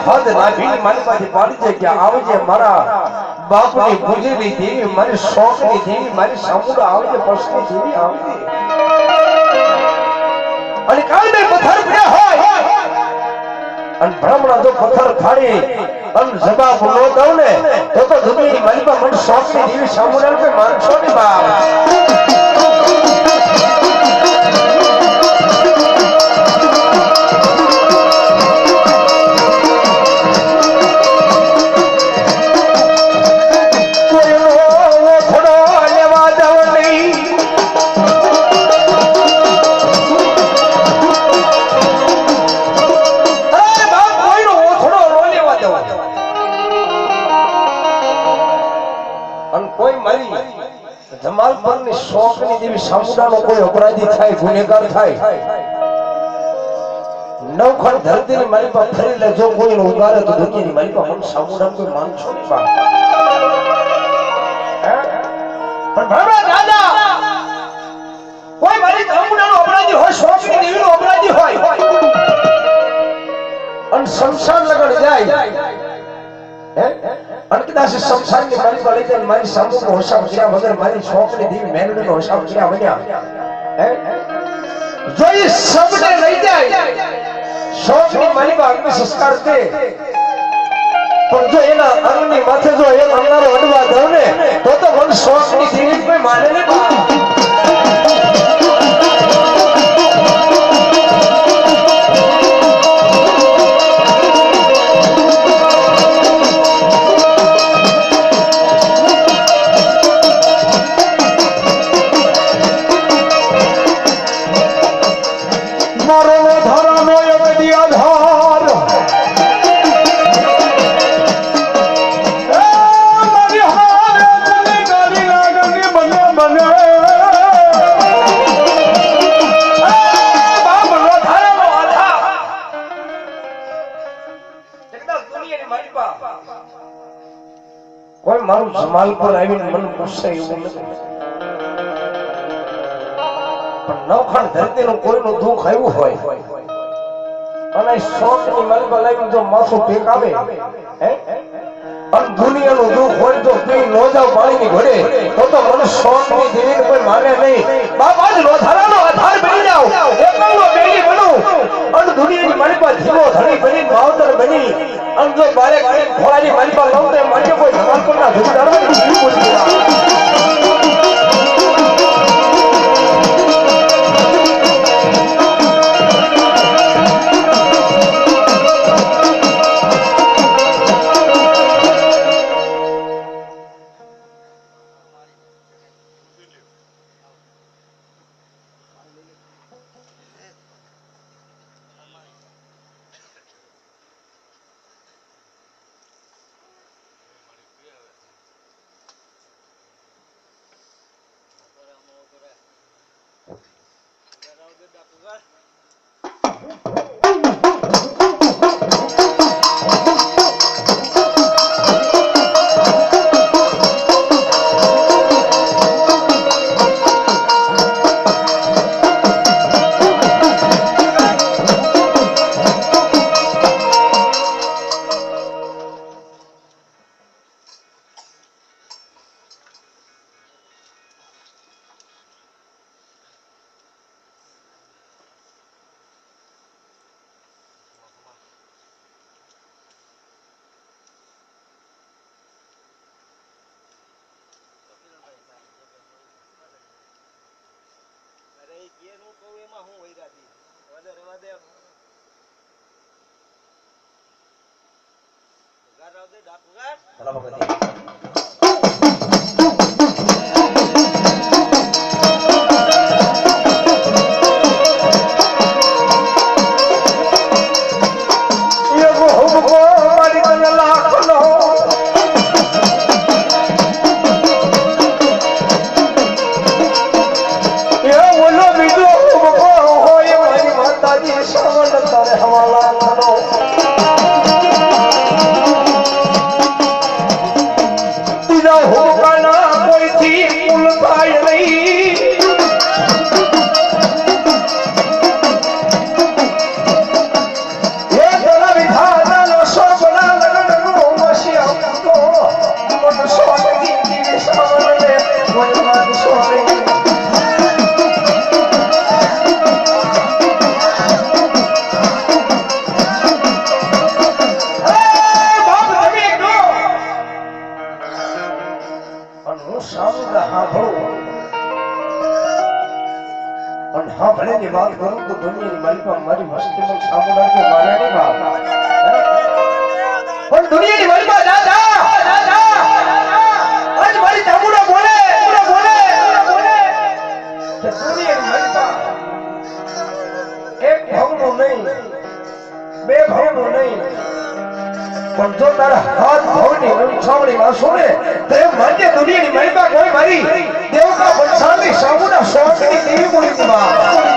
હાથ નાખીને મારી પાસે પાડી દે કે આવજે મારા બાપની પૂજેલી દેવી, મારી શોખની દેવી, મારી સામુડા આવજે, પક્ષની દેવી આવજે. અને કાંઈ પથ્થર પડ્યા હોય અને ભ્રમણા જો પથ્થર ખાડી અને જવાબ ન દઉં ને તો દુનિયાની માલિકા મને શોખની દેવી સામુડા કોઈ માનશો ને બાપ. જમાલપુરની શોખની દેવી સામુડાનો કોઈ અપરાધી થાય, ગુનેગાર થાય, નવખંડ ધરતીની મારી પાસે ફરી લે, જો કોઈ ઉગારે તો દુનિયાની મારી પાસે મને સામુડા કોઈ માનશો નહીં બા. પણ ભરવા દાદા કોઈ મારી સામુડાનો અપરાધી હોય, શોખની દેવીનો અપરાધી હોય અને શમશાન લગન જાય અને કદાચ શમશાનની મારી પાસે લઈ જાય, મારી સામુનો હોશાબ કર્યા વગર મારી શોખની દેવી મેલડીનો હોશાબ કર્યા બન્યા જો એ સબને લઈ જાય શોખની મારી પાસે અગ્નિ સંસ્કાર દે, પણ જો એના અંગની માથે જો એક અંગારો અડવા દઉં ને તો મને શોખની દેવી કોઈ માને નહીં. કોઈ મારું જમાલપુર આવીને મને પૂછે એવું નથી, પણ નવખંડ ધરતીનું કોઈનું દુઃખ આવ્યું હોય અને શોખની માલિકા લાવીને જો માથું ટેકાવે અને દુનિયાનું દુઃખ હોય તો પી ન જાવ પાણીની ઘોડે તો મને શોખની દેવીને કોઈ માને નહીં. બાપા જ લોથારાનો આધાર બની જાવ, એકલનો બેડી બનું અને દુનિયાની માલિકા જીવો ધણી બની માવતર બની અને જો બારે ગાડી ઘોડાની માલિકા લઉં તો માટે કોઈ જમાલપુરના ધૂળદારવાની જીવ બોલી કોઈ માગશો નહીં ની વાત કરું તો દુનિયાની માલિકા મારી મસ્તીમાં સામુદાય કે માર્યાની વાત પણ દુનિયાની માલિકા દાદા આજ મારી ચામુડા બોલે કે દુનિયાની માલિકા એક ભાવનું નહીં બે ભાવનું નહીં પણ જો તારા હાથ ભાવની ઉછાવણી માં સુને તો એમ માન્ય દુનિયાની માલિકા કોઈ મારી દેવકા વંશાની સામુડા સોચની દેવી બોલી માં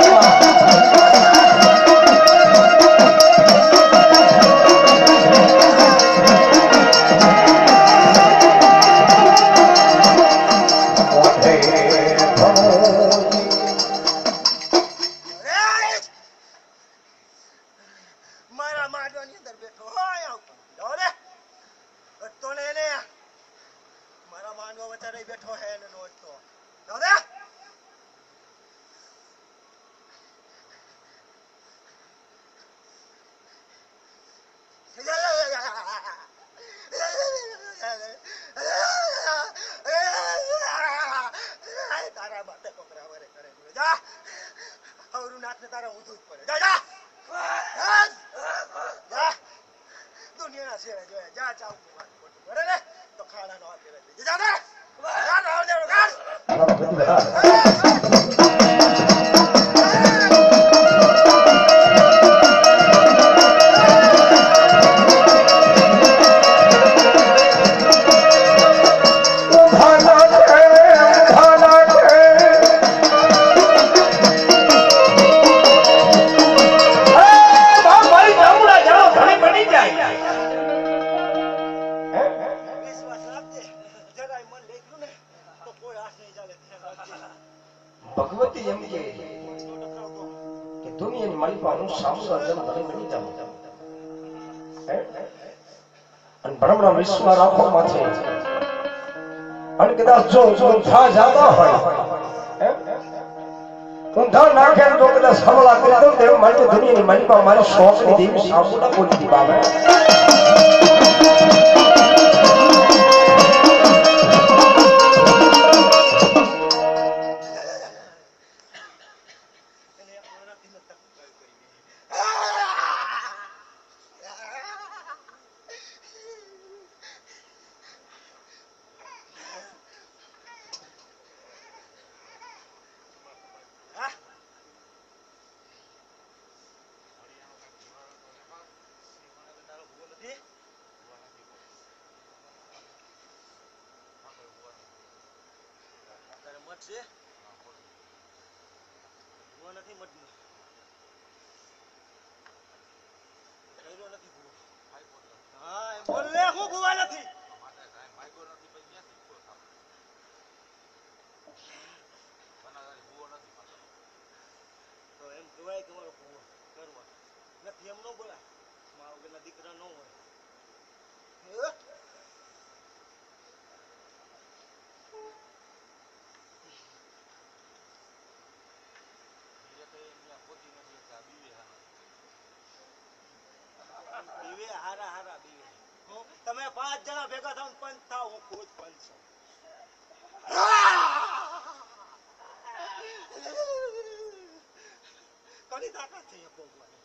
ભગવતી એમ કે દુનિયાની માલિકાનું સામ્રાજ્ય ભલે બની જાવ અને બ્રહ્મના વિશ્વ રાખો માથે અને કદાચ જો ઊંધા જાતા હોય ઊંધા નાખે તો કદાચ હમલા કરી દઉં તેવું માટે દુનિયાની માલિકા મારી શોખની દેવી સામુડા બોલી બાબા છે હું નથી મતનો કઈરો નથી ભૂ હા એમ બોલ લે હું ભૂવા નથી માટે કાઈ માઈકો નથી પછી ક્યાંથી ભૂવો થાવ બનાગારી ભૂવો નથી પાછો તો એમ કહેવાય કે મારો ભૂવો કરવા નથી એમ ન બોલાય મારો ગેલા દીકરા ન હોય તમે 5 જણા ભેગા થાવ પંચ થાવ હું ખુદ પંચ છું કોની તાકાત છે ભગવાન